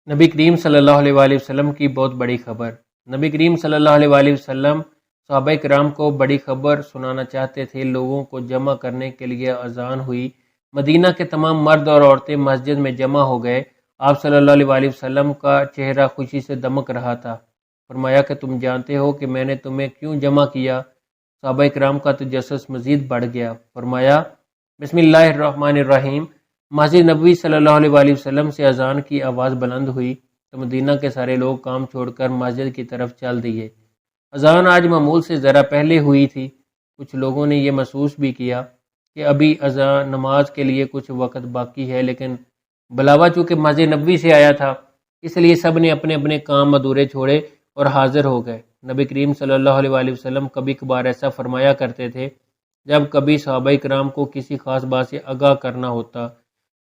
نبی کریم صلی اللہ علیہ وآلہ وسلم کی بہت بڑی خبر۔ نبی کریم صلی اللہ علیہ وآلہ وسلم صحابہ کرام کو بڑی خبر سنانا چاہتے تھے۔ لوگوں کو جمع کرنے کے لیے اذان ہوئی۔ مدینہ کے تمام مرد اور عورتیں مسجد میں جمع ہو گئے۔ آپ صلی اللہ علیہ وآلہ وسلم کا چہرہ خوشی سے دمک رہا تھا۔ فرمایا کہ تم جانتے ہو کہ میں نے تمہیں کیوں جمع کیا؟ صحابہ کرام کا تجسس مزید بڑھ گیا۔ فرمایا بسم اللہ الرحمن الرحیم۔ مسجد نبوی صلی اللہ علیہ وآلہ وسلم سے اذان کی آواز بلند ہوئی تو مدینہ کے سارے لوگ کام چھوڑ کر مسجد کی طرف چل دیے۔ اذان آج معمول سے ذرا پہلے ہوئی تھی۔ کچھ لوگوں نے یہ محسوس بھی کیا کہ ابھی اذان نماز کے لیے کچھ وقت باقی ہے، لیکن بلاوا چونکہ مسجد نبوی سے آیا تھا اس لیے سب نے اپنے اپنے کام ادھورے چھوڑے اور حاضر ہو گئے۔ نبی کریم صلی اللہ علیہ وآلہ وسلم کبھی کبھار ایسا فرمایا کرتے تھے جب کبھی صحابہ کرام کو کسی خاص بات سے آگاہ کرنا ہوتا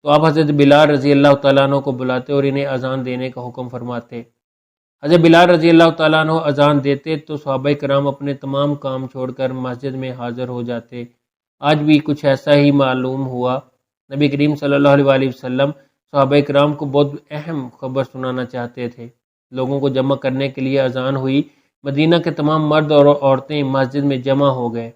تو آپ حضرت بلال رضی اللہ تعالیٰ عنہ کو بلاتے اور انہیں اذان دینے کا حکم فرماتے۔ حضرت بلال رضی اللہ تعالیٰ عنہ اذان دیتے تو صحابہ کرام اپنے تمام کام چھوڑ کر مسجد میں حاضر ہو جاتے۔ آج بھی کچھ ایسا ہی معلوم ہوا۔ نبی کریم صلی اللہ علیہ وآلہ وسلم صحابہ کرام کو بہت اہم خبر سنانا چاہتے تھے۔ لوگوں کو جمع کرنے کے لیے اذان ہوئی۔ مدینہ کے تمام مرد اور عورتیں مسجد میں جمع ہو گئے۔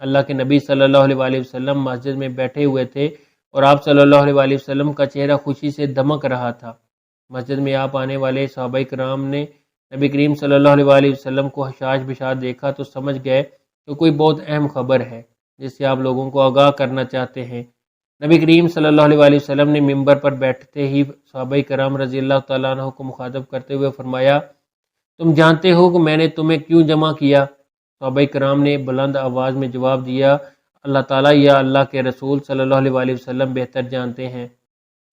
اللہ کے نبی صلی اللہ علیہ وآلہ وسلم مسجد میں بیٹھے ہوئے تھے اور آپ صلی اللہ علیہ وآلہ وسلم کا چہرہ خوشی سے دمک رہا تھا۔ مسجد میں آپ آنے والے صحابہ کرام نے نبی کریم صلی اللہ علیہ وآلہ وسلم کو حشاش بشاش دیکھا تو سمجھ گئے کہ کوئی بہت اہم خبر ہے جس سے آپ لوگوں کو آگاہ کرنا چاہتے ہیں۔ نبی کریم صلی اللہ علیہ وآلہ وسلم نے ممبر پر بیٹھتے ہی صحابہ کرام رضی اللہ تعالیٰ عنہ کو مخاطب کرتے ہوئے فرمایا تم جانتے ہو کہ میں نے تمہیں کیوں جمع کیا؟ صحابہ کرام نے بلند آواز میں جواب دیا اللہ تعالیٰ یا اللہ کے رسول صلی اللہ علیہ وآلہ وسلم بہتر جانتے ہیں۔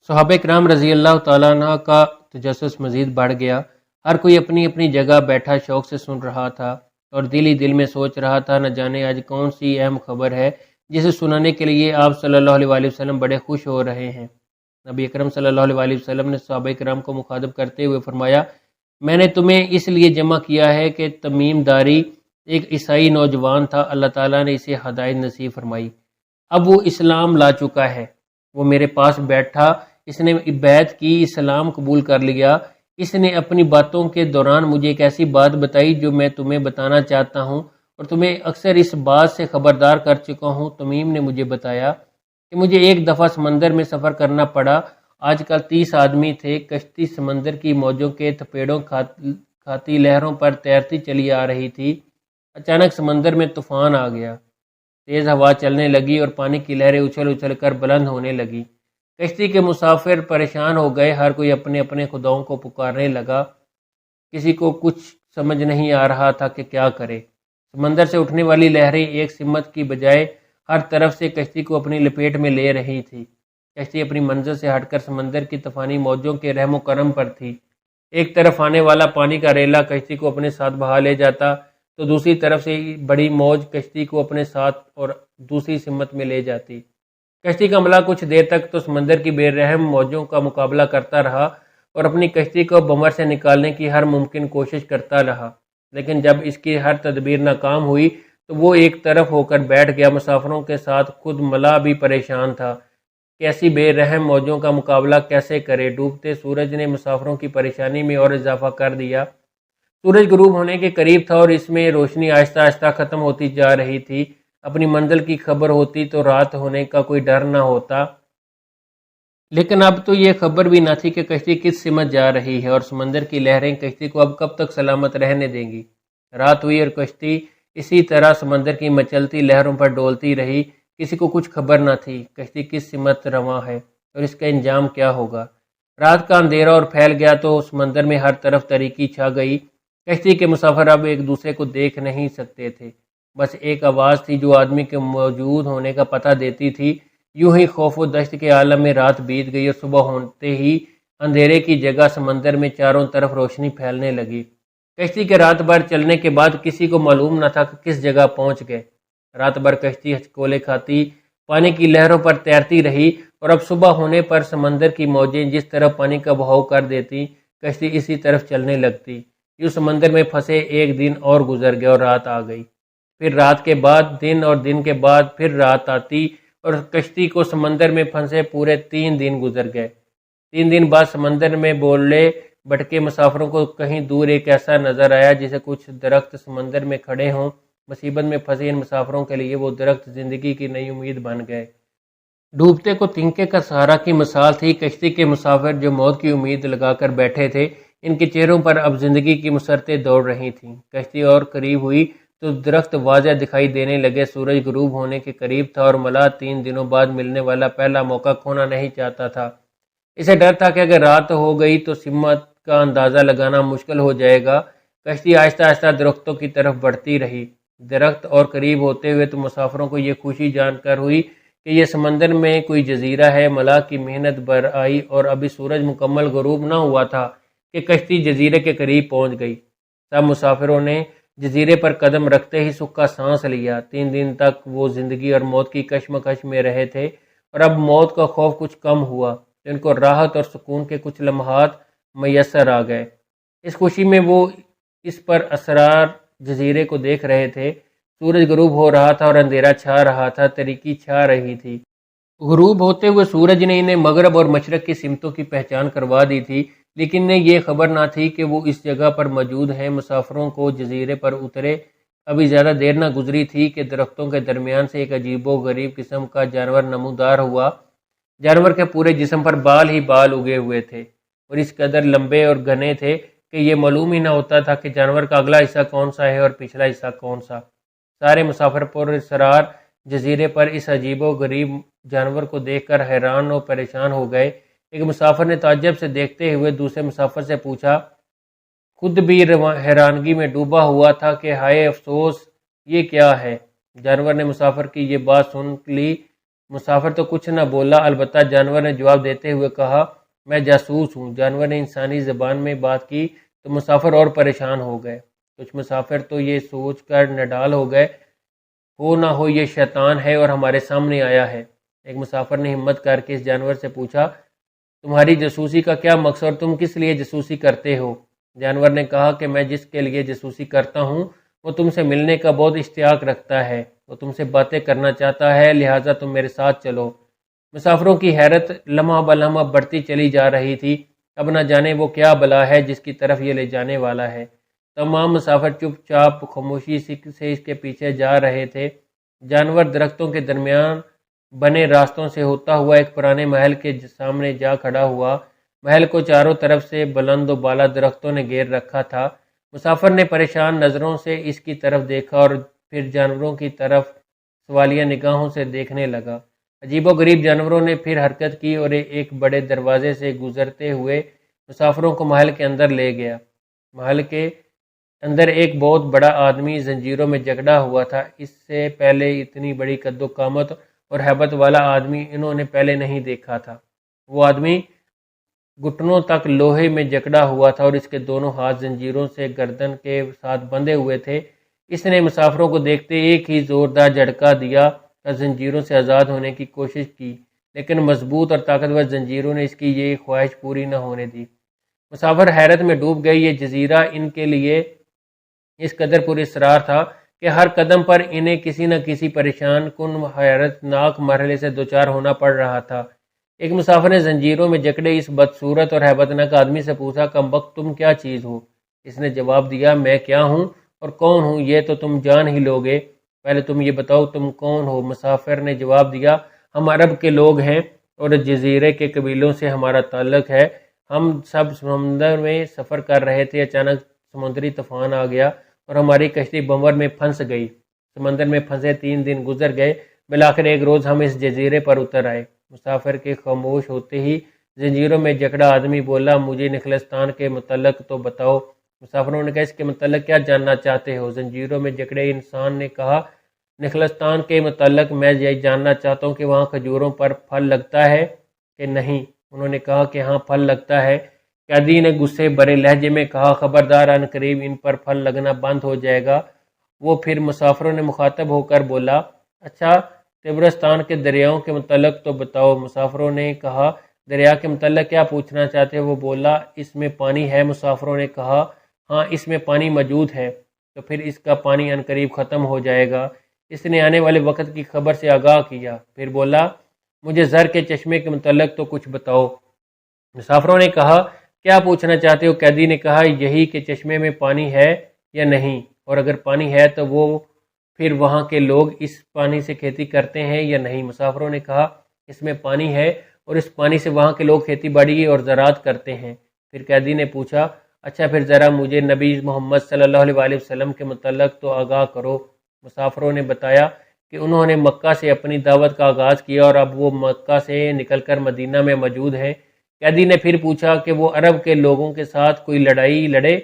صحابہ کرام رضی اللہ تعالیٰ عنہ کا تجسس مزید بڑھ گیا۔ ہر کوئی اپنی اپنی جگہ بیٹھا شوق سے سن رہا تھا اور دل ہی دل میں سوچ رہا تھا نہ جانے آج کون سی اہم خبر ہے جسے سنانے کے لیے آپ صلی اللہ علیہ وآلہ وسلم بڑے خوش ہو رہے ہیں۔ نبی اکرم صلی اللہ علیہ وآلہ وسلم نے صحابہ کرام کو مخاطب کرتے ہوئے فرمایا میں نے تمہیں اس لیے جمع کیا ہے کہ تمیم داری ایک عیسائی نوجوان تھا، اللہ تعالیٰ نے اسے ہدایت نصیب فرمائی۔ اب وہ اسلام لا چکا ہے۔ وہ میرے پاس بیٹھا، اس نے بیعت کی، اسلام قبول کر لیا۔ اس نے اپنی باتوں کے دوران مجھے ایک ایسی بات بتائی جو میں تمہیں بتانا چاہتا ہوں اور تمہیں اکثر اس بات سے خبردار کر چکا ہوں۔ تمیم نے مجھے بتایا کہ مجھے ایک دفعہ سمندر میں سفر کرنا پڑا۔ آج کل 30 آدمی تھے۔ کشتی سمندر کی موجوں کے تھپیڑوں کھاتی لہروں پر تیرتی چلی آ رہی تھی۔ اچانک سمندر میں طوفان آ گیا۔ تیز ہوا چلنے لگی اور پانی کی لہریں اچھل اچھل کر بلند ہونے لگی۔ کشتی کے مسافر پریشان ہو گئے۔ ہر کوئی اپنے اپنے خداؤں کو پکارنے لگا۔ کسی کو کچھ سمجھ نہیں آ رہا تھا کہ کیا کرے۔ سمندر سے اٹھنے والی لہریں ایک سمت کی بجائے ہر طرف سے کشتی کو اپنی لپیٹ میں لے رہی تھی۔ کشتی اپنی منزل سے ہٹ کر سمندر کی طوفانی موجوں کے رحم و کرم پر تھی۔ ایک طرف آنے والا پانی کا ریلا کشتی کو اپنے ساتھ بہا لے جاتا تو دوسری طرف سے بڑی موج کشتی کو اپنے ساتھ اور دوسری سمت میں لے جاتی۔ کشتی کا عملہ کچھ دیر تک تو سمندر کی بے رحم موجوں کا مقابلہ کرتا رہا اور اپنی کشتی کو بمر سے نکالنے کی ہر ممکن کوشش کرتا رہا، لیکن جب اس کی ہر تدبیر ناکام ہوئی تو وہ ایک طرف ہو کر بیٹھ گیا۔ مسافروں کے ساتھ خود ملا بھی پریشان تھا کہ ایسی بے رحم موجوں کا مقابلہ کیسے کرے۔ ڈوبتے سورج نے مسافروں کی پریشانی میں اور اضافہ کر دیا۔ سورج غروب ہونے کے قریب تھا اور اس میں روشنی آہستہ آہستہ ختم ہوتی جا رہی تھی۔ اپنی منزل کی خبر ہوتی تو رات ہونے کا کوئی ڈر نہ ہوتا، لیکن اب تو یہ خبر بھی نہ تھی کہ کشتی کس سمت جا رہی ہے اور سمندر کی لہریں کشتی کو اب کب تک سلامت رہنے دیں گی۔ رات ہوئی اور کشتی اسی طرح سمندر کی مچلتی لہروں پر ڈولتی رہی۔ کسی کو کچھ خبر نہ تھی کشتی کس سمت رواں ہے اور اس کا انجام کیا ہوگا۔ رات کا اندھیرا اور پھیل گیا تو سمندر میں ہر طرف تاریکی چھا گئی۔ کشتی کے مسافر اب ایک دوسرے کو دیکھ نہیں سکتے تھے۔ بس ایک آواز تھی جو آدمی کے موجود ہونے کا پتہ دیتی تھی۔ یوں ہی خوف و دشت کے عالم میں رات بیت گئی اور صبح ہوتے ہی اندھیرے کی جگہ سمندر میں چاروں طرف روشنی پھیلنے لگی۔ کشتی کے رات بھر چلنے کے بعد کسی کو معلوم نہ تھا کہ کس جگہ پہنچ گئے۔ رات بھر کشتی ہچکولے کھاتی پانی کی لہروں پر تیرتی رہی اور اب صبح ہونے پر سمندر کی موجیں جس طرف پانی کا بہاؤ کر دیتی کشتی اسی طرف چلنے لگتی۔ یوں سمندر میں پھنسے ایک دن اور گزر گیا اور رات آ گئی۔ پھر رات کے بعد دن اور دن کے بعد پھر رات آتی اور کشتی کو سمندر میں پھنسے پورے 3 دن گزر گئے۔ 3 دن بعد سمندر میں بولے بھٹکے مسافروں کو کہیں دور ایک ایسا نظر آیا جسے کچھ درخت سمندر میں کھڑے ہوں۔ مصیبت میں پھنسے ان مسافروں کے لیے وہ درخت زندگی کی نئی امید بن گئے۔ ڈوبتے کو تنکے کا سہارا کی مثال تھی۔ کشتی کے مسافر جو موت کی امید لگا کر بیٹھے تھے، ان کے چہروں پر اب زندگی کی مسرتیں دوڑ رہی تھیں۔ کشتی اور قریب ہوئی تو درخت واضح دکھائی دینے لگے۔ سورج غروب ہونے کے قریب تھا اور ملاح 3 دنوں بعد ملنے والا پہلا موقع کھونا نہیں چاہتا تھا۔ اسے ڈر تھا کہ اگر رات ہو گئی تو سمت کا اندازہ لگانا مشکل ہو جائے گا۔ کشتی آہستہ آہستہ درختوں کی طرف بڑھتی رہی۔ درخت اور قریب ہوتے ہوئے تو مسافروں کو یہ خوشی جان کر ہوئی کہ یہ سمندر میں کوئی جزیرہ ہے۔ ملاح کی محنت بر آئی اور ابھی سورج مکمل غروب نہ ہوا تھا کہ کشتی جزیرے کے قریب پہنچ گئی۔ سب مسافروں نے جزیرے پر قدم رکھتے ہی سکھ کا سانس لیا۔ 3 دن تک وہ زندگی اور موت کی کشمکش میں رہے تھے اور اب موت کا خوف کچھ کم ہوا تو ان کو راحت اور سکون کے کچھ لمحات میسر آ گئے۔ اس خوشی میں وہ اس پر اسرار جزیرے کو دیکھ رہے تھے۔ سورج غروب ہو رہا تھا اور اندھیرا چھا رہا تھا، تاریکی چھا رہی تھی۔ غروب ہوتے ہوئے سورج نے انہیں مغرب اور مشرق کی سمتوں کی پہچان کروا دی تھی، لیکن انہیں یہ خبر نہ تھی کہ وہ اس جگہ پر موجود ہیں۔ مسافروں کو جزیرے پر اترے ابھی زیادہ دیر نہ گزری تھی کہ درختوں کے درمیان سے ایک عجیب و غریب قسم کا جانور نمودار ہوا۔ جانور کے پورے جسم پر بال ہی بال اگے ہوئے تھے اور اس قدر لمبے اور گھنے تھے کہ یہ معلوم ہی نہ ہوتا تھا کہ جانور کا اگلا حصہ کون سا ہے اور پچھلا حصہ کون سا۔ سارے مسافر پر اسرار جزیرے پر اس عجیب و غریب جانور کو دیکھ کر حیران و پریشان ہو گئے۔ ایک مسافر نے تعجب سے دیکھتے ہوئے دوسرے مسافر سے پوچھا، خود بھی حیرانگی میں ڈوبا ہوا تھا کہ ہائے افسوس، یہ کیا ہے؟ جانور نے مسافر کی یہ بات سن لی۔ مسافر تو کچھ نہ بولا، البتہ جانور نے جواب دیتے ہوئے کہا، میں جاسوس ہوں۔ جانور نے انسانی زبان میں بات کی تو مسافر اور پریشان ہو گئے۔ کچھ مسافر تو یہ سوچ کر نڈال ہو گئے، ہو نہ ہو یہ شیطان ہے اور ہمارے سامنے آیا ہے۔ ایک مسافر نے ہمت کر کے اس جانور سے پوچھا، تمہاری جاسوسی کا کیا مقصد اور تم کس لیے جاسوسی کرتے ہو؟ جانور نے کہا کہ میں جس کے لیے جاسوسی کرتا ہوں وہ تم سے ملنے کا بہت اشتیاق رکھتا ہے، وہ تم سے باتیں کرنا چاہتا ہے، لہٰذا تم میرے ساتھ چلو۔ مسافروں کی حیرت لمحہ بلمحہ بڑھتی چلی جا رہی تھی۔ اب نہ جانے وہ کیا بلا ہے جس کی طرف یہ لے جانے والا ہے۔ تمام مسافر چپ چاپ خاموشی سے اس کے پیچھے جا رہے تھے۔ جانور درختوں کے درمیان بنے راستوں سے ہوتا ہوا ایک پرانے محل کے سامنے جا کھڑا ہوا۔ محل کو چاروں طرف سے بلند و بالا درختوں نے گھیر رکھا تھا۔ مسافر نے پریشان نظروں سے اس کی طرف دیکھا اور پھر جانوروں کی طرف سوالیہ نگاہوں سے دیکھنے لگا۔ عجیب و غریب جانوروں نے پھر حرکت کی اور ایک بڑے دروازے سے گزرتے ہوئے مسافروں کو محل کے اندر لے گیا۔ محل کے اندر ایک بہت بڑا آدمی زنجیروں میں جکڑا ہوا تھا۔ اس سے پہلے اتنی بڑی قد و قامت اور ہیبت والا آدمی انہوں نے پہلے نہیں دیکھا تھا۔ وہ آدمی گھٹنوں تک لوہے میں جکڑا ہوا تھا اور اس کے دونوں ہاتھ زنجیروں سے گردن کے ساتھ بندھے ہوئے تھے۔ اس نے مسافروں کو دیکھتے ایک ہی زوردار جھٹکا دیا اور زنجیروں سے آزاد ہونے کی کوشش کی، لیکن مضبوط اور طاقتور زنجیروں نے اس کی یہ خواہش پوری نہ ہونے دی۔ مسافر حیرت میں ڈوب گئے۔ یہ جزیرہ ان کے لیے اس قدر پر اسرار تھا کہ ہر قدم پر انہیں کسی نہ کسی پریشان کن حیرت ناک مرحلے سے دوچار ہونا پڑ رہا تھا۔ ایک مسافر نے زنجیروں میں جکڑے اس بدصورت اور ہیبت ناک آدمی سے پوچھا، کم بخت تم کیا چیز ہو؟ اس نے جواب دیا، میں کیا ہوں اور کون ہوں یہ تو تم جان ہی لوگے، پہلے تم یہ بتاؤ تم کون ہو؟ مسافر نے جواب دیا، ہم عرب کے لوگ ہیں اور جزیرے کے قبیلوں سے ہمارا تعلق ہے۔ ہم سب سمندر میں سفر کر رہے تھے، اچانک سمندری طوفان آ گیا اور ہماری کشتی بمور میں پھنس گئی۔ سمندر میں پھنسے 3 دن گزر گئے، بالآخر ایک روز ہم اس جزیرے پر اتر آئے۔ مسافر کے خاموش ہوتے ہی زنجیروں میں جکڑا آدمی بولا، مجھے نخلستان کے متعلق تو بتاؤ۔ مسافروں نے کہا، اس کے متعلق کیا جاننا چاہتے ہو؟ زنجیروں میں جکڑے انسان نے کہا، نخلستان کے متعلق میں یہ جاننا چاہتا ہوں کہ وہاں کھجوروں پر پھل لگتا ہے کہ نہیں۔ انہوں نے کہا کہ ہاں پھل لگتا ہے۔ قیدی نے غصے بھرے لہجے میں کہا، خبردار، ان قریب ان پر پھل لگنا بند ہو جائے گا۔ وہ پھر مسافروں نے مخاطب ہو کر بولا، اچھا طبرستان کے دریاؤں کے متعلق تو بتاؤ۔ مسافروں نے کہا، دریا کے متعلق کیا پوچھنا چاہتے ہو؟ وہ بولا، اس میں پانی ہے۔ مسافروں نے کہا، ہاں اس میں پانی موجود ہے، تو پھر اس کا پانی ان قریب ختم ہو جائے گا۔ اس نے آنے والے وقت کی خبر سے آگاہ کیا، پھر بولا، مجھے زر کے چشمے کے متعلق تو کچھ بتاؤ۔ مسافروں نے کہا کیا پوچھنا چاہتے ہو؟ قیدی نے کہا یہی کہ چشمے میں پانی ہے یا نہیں، اور اگر پانی ہے تو وہ پھر وہاں کے لوگ اس پانی سے کھیتی کرتے ہیں یا نہیں؟ مسافروں نے کہا اس میں پانی ہے اور اس پانی سے وہاں کے لوگ کھیتی باڑی اور زراعت کرتے ہیں۔ پھر قیدی نے پوچھا اچھا پھر ذرا مجھے نبی محمد صلی اللہ علیہ وسلم کے متعلق تو آگاہ کرو۔ مسافروں نے بتایا کہ انہوں نے مکہ سے اپنی دعوت کا آغاز کیا اور اب وہ مکہ سے نکل کر مدینہ میں موجود ہیں۔ قیدی نے پھر پوچھا کہ وہ عرب کے لوگوں کے ساتھ کوئی لڑائی لڑے؟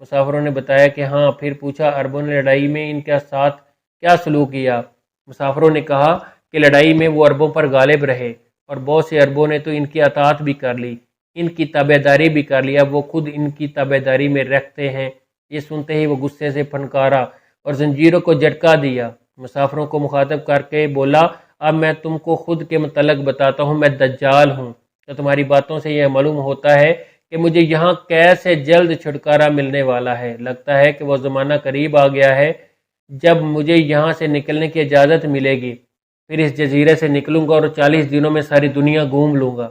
مسافروں نے بتایا کہ ہاں۔ پھر پوچھا عربوں نے لڑائی میں ان کے ساتھ کیا سلوک کیا؟ مسافروں نے کہا کہ لڑائی میں وہ عربوں پر غالب رہے اور بہت سے عربوں نے تو ان کی اطاعت بھی کر لی، ان کی تابعداری بھی کر لی، اب وہ خود ان کی تابعداری میں رکھتے ہیں۔ یہ سنتے ہی وہ غصے سے پھنکارا اور زنجیروں کو جھٹکا دیا۔ مسافروں کو مخاطب کر کے بولا اب میں تم کو خود کے متعلق بتاتا ہوں، میں دجال ہوں۔ تو تمہاری باتوں سے یہ معلوم ہوتا ہے کہ مجھے یہاں قید سے جلد چھٹکارا ملنے والا ہے۔ لگتا ہے کہ وہ زمانہ قریب آ گیا ہے جب مجھے یہاں سے نکلنے کی اجازت ملے گی، پھر اس جزیرے سے نکلوں گا اور 40 دنوں میں ساری دنیا گھوم لوں گا،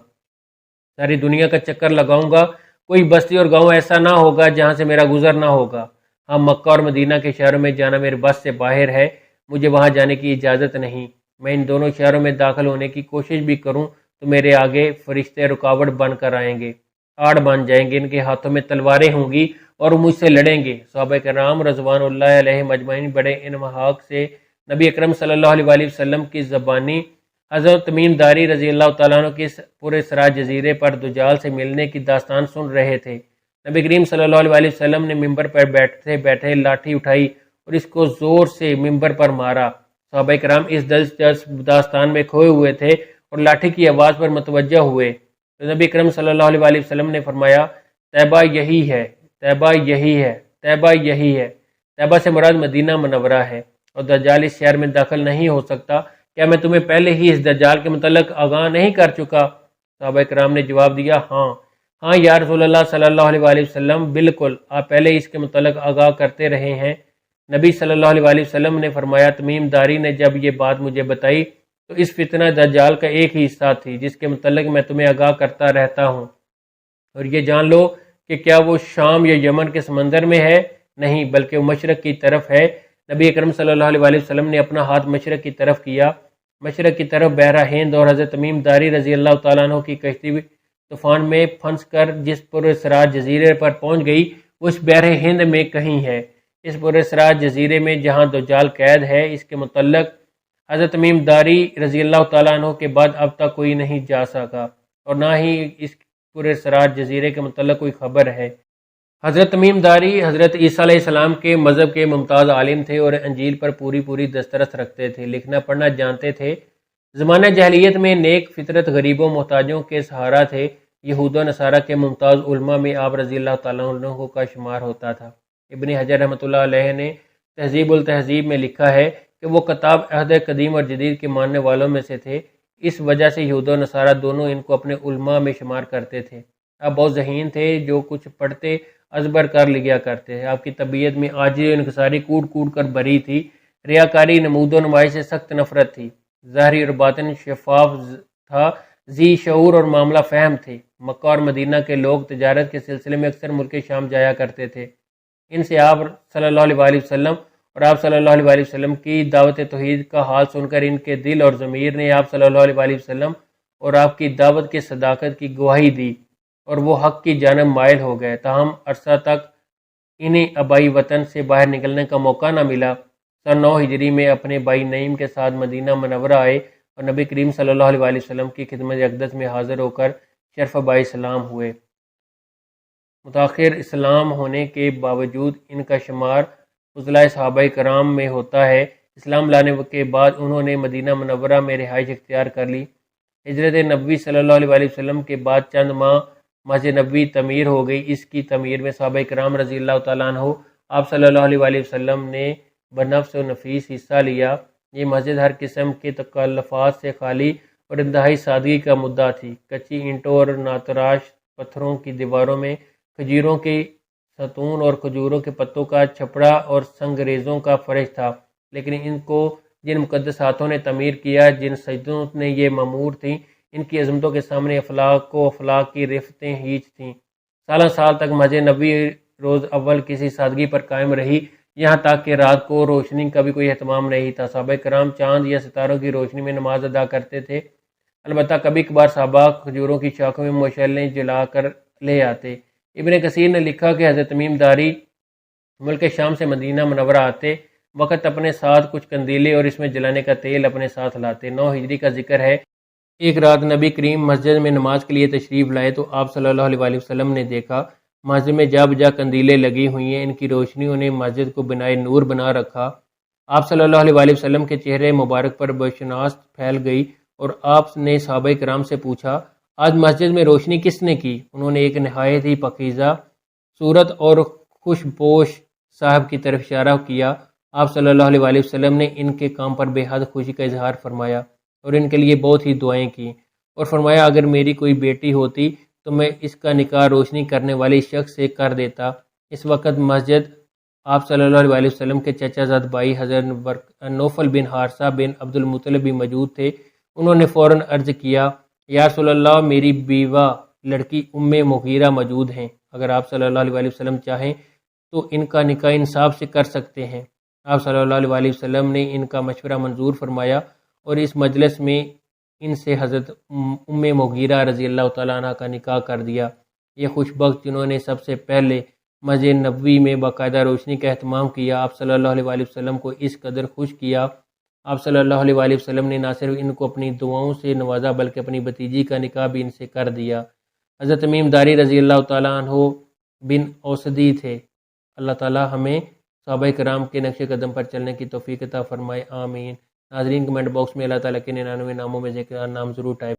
ساری دنیا کا چکر لگاؤں گا، کوئی بستی اور گاؤں ایسا نہ ہوگا جہاں سے میرا گزر نہ ہوگا۔ ہاں مکہ اور مدینہ کے شہروں میں جانا میرے بس سے باہر ہے، مجھے وہاں جانے کی اجازت نہیں۔ میں ان دونوں شہروں میں داخل ہونے کی کوشش بھی کروں تو میرے آگے فرشتے رکاوٹ بن کر آئیں گے، آڑ بن جائیں گے، ان کے ہاتھوں میں تلواریں ہوں گی اور مجھ سے لڑیں گے۔ صحابہ کرام رضوان اللہ علیہ مجمعین بڑے انمہاق سے نبی اکرم صلی اللہ علیہ وسلم کی زبانی حضرت تمیم داری رضی اللہ تعالیٰ عنہ کے پورے سرا جزیرے پر دجال سے ملنے کی داستان سن رہے تھے۔ نبی کریم صلی اللہ علیہ وسلم نے ممبر پر بیٹھے بیٹھے لاٹھی اٹھائی اور اس کو زور سے ممبر پر مارا۔ صحابہ کرام اس دلچسپ داستان میں کھوئے ہوئے تھے اور لاٹھی کی آواز پر متوجہ ہوئے تو نبی کریم صلی اللہ علیہ وسلم نے فرمایا طیبہ یہی ہے، طیبہ یہی ہے، طیبہ یہی ہے۔ طیبہ سے مراد مدینہ منورہ ہے اور دجال اس شہر میں داخل نہیں ہو سکتا۔ کیا میں تمہیں پہلے ہی اس دجال کے متعلق آگاہ نہیں کر چکا؟ صحابہ کرام نے جواب دیا ہاں ہاں یا رسول اللہ صلی اللہ علیہ وسلم، بالکل، آپ پہلے اس کے متعلق آگاہ کرتے رہے ہیں۔ نبی صلی اللہ علیہ وسلم نے فرمایا تمیم داری نے جب یہ بات مجھے بتائی تو اس فتنہ دجال کا ایک ہی حصہ تھی جس کے متعلق میں تمہیں آگاہ کرتا رہتا ہوں، اور یہ جان لو کہ کیا وہ شام یا یمن کے سمندر میں ہے؟ نہیں، بلکہ وہ مشرق کی طرف ہے۔ نبی اکرم صلی اللہ علیہ وسلم نے اپنا ہاتھ مشرق کی طرف کیا، مشرق کی طرف بحرہ ہند، اور حضرت تمیم داری رضی اللہ تعالیٰ عنہ کی کشتی طوفان میں پھنس کر جس پراسرار جزیرے پر پہنچ گئی وہ اس بحر ہند میں کہیں ہے۔ اس پراسرار جزیرے میں جہاں دجال قید ہے، اس کے متعلق حضرت تمیم داری رضی اللہ تعالیٰ عنہ کے بعد اب تک کوئی نہیں جا سکا، اور نہ ہی اس پراسرار جزیرے کے متعلق کوئی خبر ہے۔ حضرت تمیم داری حضرت عیسیٰ علیہ السلام کے مذہب کے ممتاز عالم تھے اور انجیل پر پوری دسترس رکھتے تھے، لکھنا پڑھنا جانتے تھے۔ زمانہ جاہلیت میں نیک فطرت غریبوں محتاجوں کے سہارا تھے۔ یہود و نصارہ کے ممتاز علماء میں آپ رضی اللہ تعالیٰ عنہ کا شمار ہوتا تھا۔ ابن حجر رحمۃ اللہ علیہ نے تہذیب التہذیب میں لکھا ہے کہ وہ کتاب عہد قدیم اور جدید کے ماننے والوں میں سے تھے، اس وجہ سے یہود و نصارہ دونوں ان کو اپنے علماء میں شمار کرتے تھے۔ آپ بہت ذہین تھے، جو کچھ پڑھتے ازبر کر لیا کرتے ہیں۔ آپ کی طبیعت میں عاجزی و انکساری کوٹ کر بھری تھی، ریاکاری نمود و نمائش سے سخت نفرت تھی، ظاہری اور باطن شفاف تھا، ذی شعور اور معاملہ فہم تھے۔ مکہ اور مدینہ کے لوگ تجارت کے سلسلے میں اکثر ملک شام جایا کرتے تھے۔ ان سے آپ صلی اللہ علیہ وسلم اور آپ صلی اللہ علیہ وسلم کی دعوت توحید کا حال سن کر ان کے دل اور ضمیر نے آپ صلی اللہ علیہ وسلم اور آپ کی دعوت کی صداقت کی گواہی دی اور وہ حق کی جانب مائل ہو گئے۔ تاہم عرصہ تک انہیں آبائی وطن سے باہر نکلنے کا موقع نہ ملا۔ سن 9 ہجری میں اپنے بھائی نعیم کے ساتھ مدینہ منورہ آئے اور نبی کریم صلی اللہ علیہ وسلم کی خدمت اقدس میں حاضر ہو کر شرف بائی اسلام ہوئے۔ متاخر اسلام ہونے کے باوجود ان کا شمار فضلائے صحابہ کرام میں ہوتا ہے۔ اسلام لانے کے بعد انہوں نے مدینہ منورہ میں رہائش اختیار کر لی۔ ہجرت نبوی صلی اللہ علیہ وسلم کے بعد چند ماہ مسجد نبوی تعمیر ہو گئی۔ اس کی تعمیر میں صحابہ کرام رضی اللہ تعالیٰ عنہ آپ صلی اللہ علیہ وسلم نے بنفس و نفیس حصہ لیا۔ یہ مسجد ہر قسم کے تکلفات سے خالی اور انتہائی سادگی کا مدعا تھی۔ کچی اینٹوں اور ناتراش پتھروں کی دیواروں میں کھجوروں کے ستون اور کھجوروں کے پتوں کا چھپڑا اور سنگریزوں کا فرش تھا، لیکن ان کو جن مقدس ہاتھوں نے تعمیر کیا، جن سجدوں نے یہ معمور تھیں، ان کی عظمتوں کے سامنے افلاک و افلاک کی رفتیں ہیچ تھیں۔ سالہ سال تک مسجد نبوی روز اول کسی سادگی پر قائم رہی، یہاں تک کہ رات کو روشنی کا بھی کوئی اہتمام نہیں تھا۔ صحابہ کرام چاند یا ستاروں کی روشنی میں نماز ادا کرتے تھے، البتہ کبھی کبھار صحابہ کھجوروں کی شاخوں میں مشعلیں جلا کر لے آتے۔ ابن کثیر نے لکھا کہ حضرت تمیم داری ملک شام سے مدینہ منورہ آتے وقت اپنے ساتھ کچھ قندیلے اور اس میں جلانے کا تیل اپنے ساتھ لاتے۔ 9 ہجری کا ذکر ہے، ایک رات نبی کریم مسجد میں نماز کے لیے تشریف لائے تو آپ صلی اللہ علیہ وسلم نے دیکھا مسجد میں جا بجا قندیلیں لگی ہوئی ہیں، ان کی روشنیوں نے مسجد کو بنائے نور بنا رکھا۔ آپ صلی اللہ علیہ وسلم کے چہرے مبارک پر بشناست پھیل گئی اور آپ نے صحابہ کرام سے پوچھا، آج مسجد میں روشنی کس نے کی؟ انہوں نے ایک نہایت ہی پاکیزہ صورت اور خوشپوش صاحب کی طرف اشارہ کیا۔ آپ صلی اللہ علیہ وسلم نے ان کے کام پر بے حد خوشی کا اظہار فرمایا اور ان کے لیے بہت ہی دعائیں کی اور فرمایا، اگر میری کوئی بیٹی ہوتی تو میں اس کا نکاح روشنی کرنے والے شخص سے کر دیتا۔ اس وقت مسجد آپ صلی اللہ علیہ وسلم کے چچا زاد بھائی حضرت نوفل بن حارثہ بن عبد المطلب بھی موجود تھے۔ انہوں نے فوراً عرض کیا، یا رسول اللہ، میری بیوہ لڑکی ام مغیرہ موجود ہیں، اگر آپ صلی اللہ علیہ وسلم چاہیں تو ان کا نکاح انصاف سے کر سکتے ہیں۔ آپ صلی اللہ علیہ وسلم نے ان کا مشورہ منظور فرمایا اور اس مجلس میں ان سے حضرت ام مغیرہ رضی اللہ تعالیٰ عنہ کا نکاح کر دیا۔ یہ خوش بخت جنہوں نے سب سے پہلے مسجد نبوی میں باقاعدہ روشنی کا اہتمام کیا، آپ صلی اللہ علیہ وسلم کو اس قدر خوش کیا۔ آپ صلی اللہ علیہ وسلم نے نہ صرف ان کو اپنی دعاؤں سے نوازا بلکہ اپنی بھتیجی کا نکاح بھی ان سے کر دیا۔ حضرت تمیم داری رضی اللہ تعالیٰ عنہ بن اوسدی تھے۔ اللہ تعالیٰ ہمیں صحابہ کرام کے نقش قدم پر چلنے کی توفیق عطا فرمائے، آمین۔ ناظرین، کمنٹ باکس میں اللہ تعالیٰ کے 99 ناموں میں ذکر نام ضرور ٹائپ